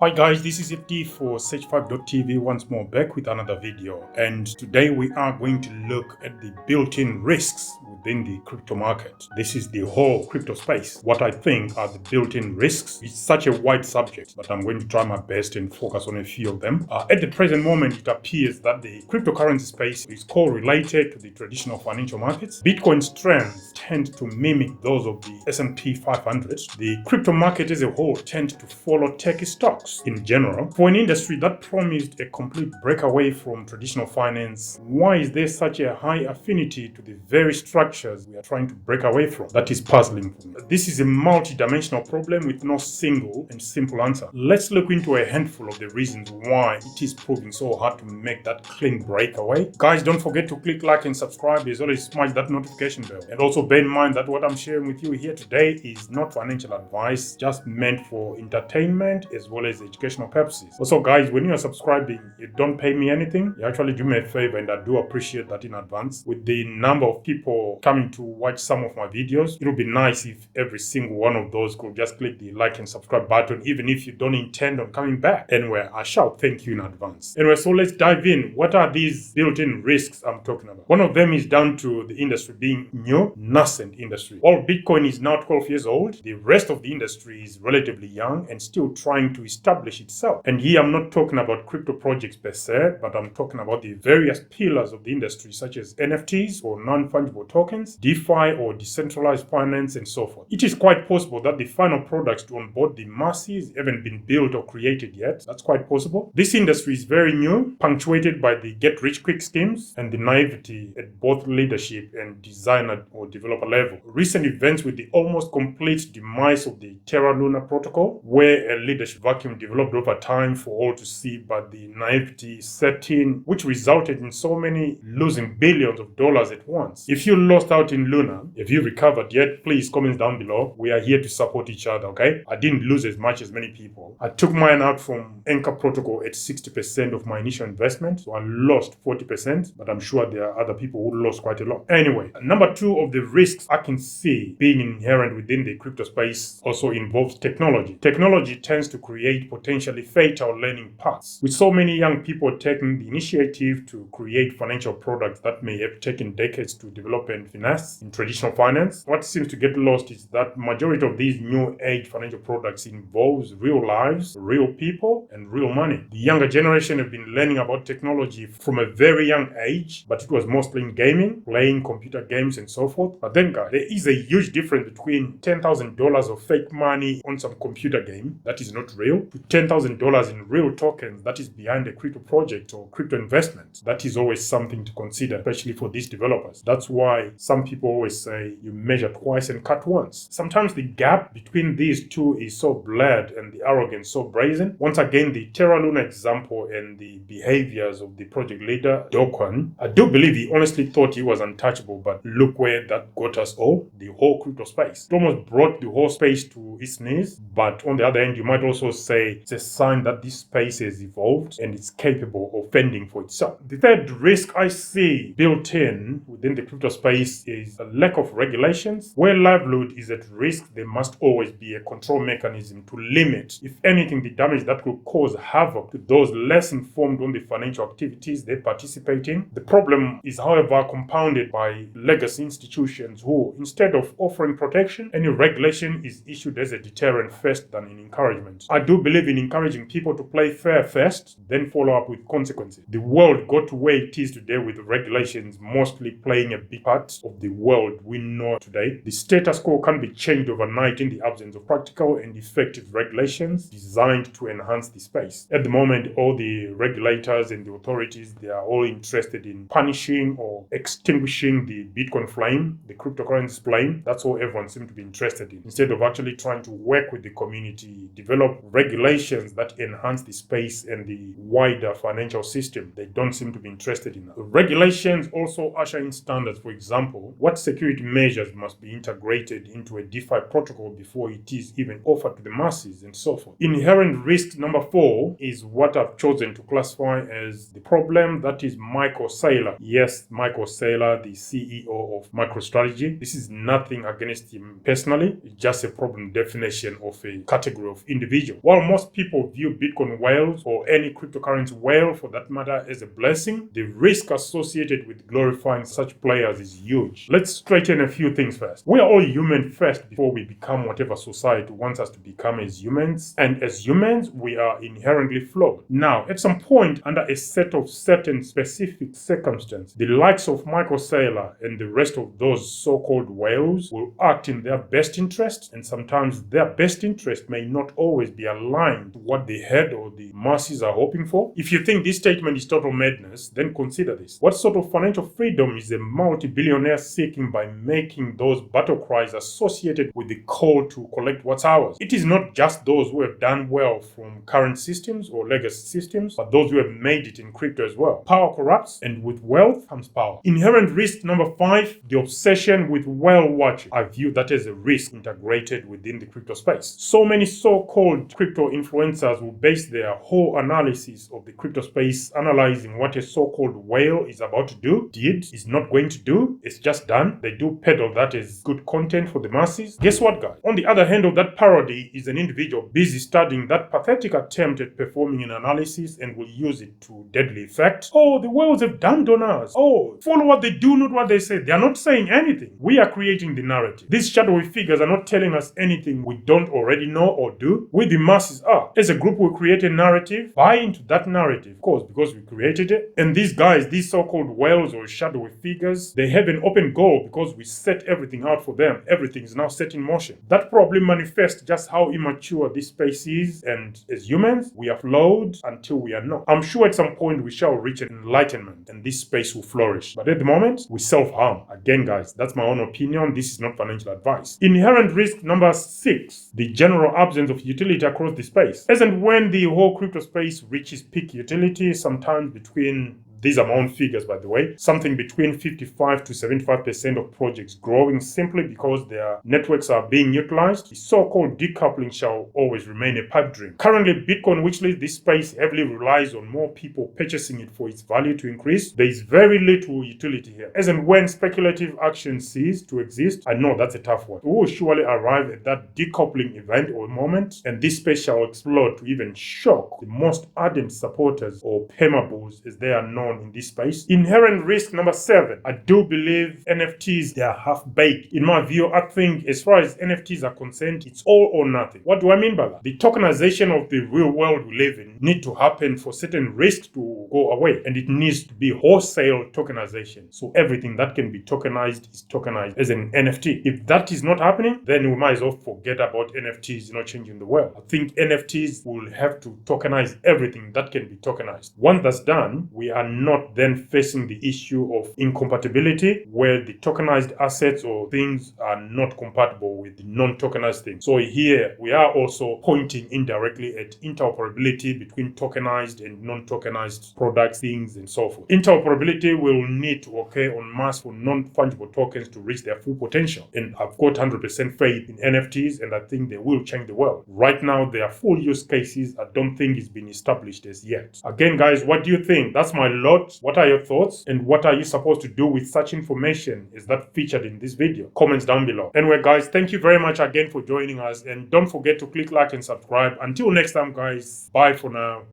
Hi guys, this is FD for Search5.tv once more, back with another video, and today we are going to look at the built-in risks within the crypto market. This is the whole crypto space. What I think are the built-in risks. It's such a wide subject, but I'm going to try my best and focus on a few of them. At the present moment, it appears that the cryptocurrency space is correlated to the traditional financial markets. Bitcoin's trends tend to mimic those of the S&P 500. The crypto market as a whole tends to follow tech stocks in general. For an industry that promised a complete breakaway from traditional finance, why is there such a high affinity to the very structures we are trying to break away from? That is puzzling for me. This is a multi-dimensional problem with no single and simple answer. Let's look into a handful of the reasons why it is proving so hard to make that clean breakaway. Guys, don't forget to click like and subscribe, as well as smash that notification bell. And also bear in mind that what I'm sharing with you here today is not financial advice, just meant for entertainment as well as educational purposes. Also guys, when you are subscribing, you don't pay me anything. You actually do me a favor, and I do appreciate that in advance. With the number of people coming to watch some of my videos, it would be nice if every single one of those could just click the like and subscribe button, even if you don't intend on coming back. Anyway, I shall thank you in advance. Anyway, so let's dive in. What are these built-in risks I'm talking about? One of them is down to the industry being new, nascent industry. While Bitcoin is now 12 years old, the rest of the industry is relatively young and still trying to establish itself. And here I'm not talking about crypto projects per se, but I'm talking about the various pillars of the industry, such as NFTs or non-fungible tokens, DeFi or decentralized finance, and so forth. It is quite possible that the final products to onboard the masses haven't been built or created yet. That's quite possible. This industry is very new, punctuated by the get-rich-quick schemes and the naivety at both leadership and designer or developer level. Recent events with the almost complete demise of the Terra Luna protocol, where a leadership vacuum developed over time for all to see, but the naivety set in, which resulted in so many losing billions of dollars at once. If you lost out in Luna, if you recovered yet, please comment down below. We are here to support each other, okay? I didn't lose as much as many people. I took mine out from Anchor protocol at 60% of my initial investment, so I lost 40%, but I'm sure there are other people who lost quite a lot. Anyway, number two of the risks I can see being inherent within the crypto space also involves technology. Technology tends to create potentially fatal learning paths, with so many young people taking the initiative to create financial products that may have taken decades to develop and finesse in traditional finance. What seems to get lost is that majority of these new age financial products involves real lives, real people, and real money. The younger generation have been learning about technology from a very young age, but it was mostly in gaming, playing computer games and so forth. But then guys, there is a huge difference between $10,000 of fake money on some computer game that is not real to $10,000 in real tokens that is behind a crypto project or crypto investment. That is always something to consider, especially for these developers. That's why some people always say you measure twice and cut once. Sometimes the gap between these two is so blurred and the arrogance so brazen. Once again, the Terra Luna example and the behaviors of the project leader, Dokwan, I do believe he honestly thought he was untouchable, but look where that got us all, the whole crypto space. It almost brought the whole space to its knees, but on the other hand, you might also say it's a sign that this space has evolved and it's capable of fending for itself. The third risk I see built in within the crypto space is a lack of regulations. Where livelihood is at risk, there must always be a control mechanism to limit, if anything, the damage that could cause havoc to those less informed on the financial activities they participate in. The problem is, however, compounded by legacy institutions who, instead of offering protection, any regulation is issued as a deterrent first than an encouragement. I do believe in encouraging people to play fair first, then follow up with consequences. The world got to where it is today with regulations mostly playing a big part of the world we know today. The status quo can be changed overnight in the absence of practical and effective regulations designed to enhance the space. At the moment, all the regulators and the authorities, they are all interested in punishing or extinguishing the Bitcoin flame, the cryptocurrency flame. That's all everyone seems to be interested in, instead of actually trying to work with the community, develop regulations that enhance the space and the wider financial system. They don't seem to be interested in that. Regulations also usher in standards. For example, what security measures must be integrated into a DeFi protocol before it is even offered to the masses, and so forth. Inherent risk number 4 is what I've chosen to classify as the problem that is Michael Saylor. Yes, Michael Saylor, the CEO of MicroStrategy. This is nothing against him personally. It's just a problem definition of a category of individual. While most people view Bitcoin whales, or any cryptocurrency whale for that matter, as a blessing, the risk associated with glorifying such players is huge. Let's straighten a few things first. We are all human first before we become whatever society wants us to become as humans, and as humans we are inherently flawed. Now, at some point, under a set of certain specific circumstances, the likes of Michael Saylor and the rest of those so-called whales will act in their best interest, and sometimes their best interest may not always be aligned to what the head or the masses are hoping for. If you think this statement is total madness, then consider this. What sort of financial freedom is a multi-billionaire seeking by making those battle cries associated with the call to collect what's ours? It is not just those who have done well from current systems or legacy systems, but those who have made it in crypto as well. Power corrupts, and with wealth comes power. Inherent risk number 5, the obsession with whale watching. I view that as a risk integrated within the crypto space. So many so-called crypto influencers will base their whole analysis of the crypto space analyzing what a so-called whale is about to do, is not going to do, it's just done. They do peddle that as good content for the masses. Guess what, guys? On the other hand of that parody is an individual busy studying that pathetic attempt at performing an analysis and will use it to deadly effect. Oh, the whales have dumped on us. Oh, follow what they do, not what they say. They are not saying anything. We are creating the narrative. These shadowy figures are not telling us anything we don't already know or do. We the masses are. As a group, we create a narrative, buy into that narrative, of course, because we created it. And these guys, these so-called whales or shadowy figures, they have an open goal because we set everything out for them. Everything is now set in motion. That probably manifests just how immature this space is, and as humans, we are flawed until we are not. I'm sure at some point we shall reach enlightenment and this space will flourish. But at the moment, we self-harm. Again, guys, that's my own opinion. This is not financial advice. Inherent risk number 6, the general absence of utility across the space. As and when the whole crypto space reaches peak utility, sometimes between these are my own figures, by the way. Something between 55 to 75% of projects growing simply because their networks are being utilized. The so-called decoupling shall always remain a pipe dream. Currently, Bitcoin, which leads this space, heavily relies on more people purchasing it for its value to increase. There is very little utility here. As and when speculative action cease to exist, I know that's a tough one. We will surely arrive at that decoupling event or moment, and this space shall explode to even shock the most ardent supporters or permabulls as they are known in this space. Inherent risk number 7. I do believe NFTs, they are half-baked. In my view, I think as far as NFTs are concerned, it's all or nothing. What do I mean by that? The tokenization of the real world we live in need to happen for certain risks to go away, and it needs to be wholesale tokenization. So everything that can be tokenized is tokenized as an NFT. If that is not happening, then we might as well forget about NFTs not changing the world. I think NFTs will have to tokenize everything that can be tokenized. Once that's done, we are not then facing the issue of incompatibility where the tokenized assets or things are not compatible with the non-tokenized things. So here we are also pointing indirectly at interoperability between tokenized and non-tokenized products, things, and so forth. Interoperability will need to occur en masse for non-fungible tokens to reach their full potential. And I've got 100% faith in NFTs, and I think they will change the world. Right now, their full use cases I don't think is been established as yet. Again, guys, what do you think? That's my lot. What are your thoughts, and what are you supposed to do with such information? Is that featured in this video? Comments down below. Anyway, guys, thank you very much again for joining us, and don't forget to click like and subscribe. Until next time, guys, bye for now.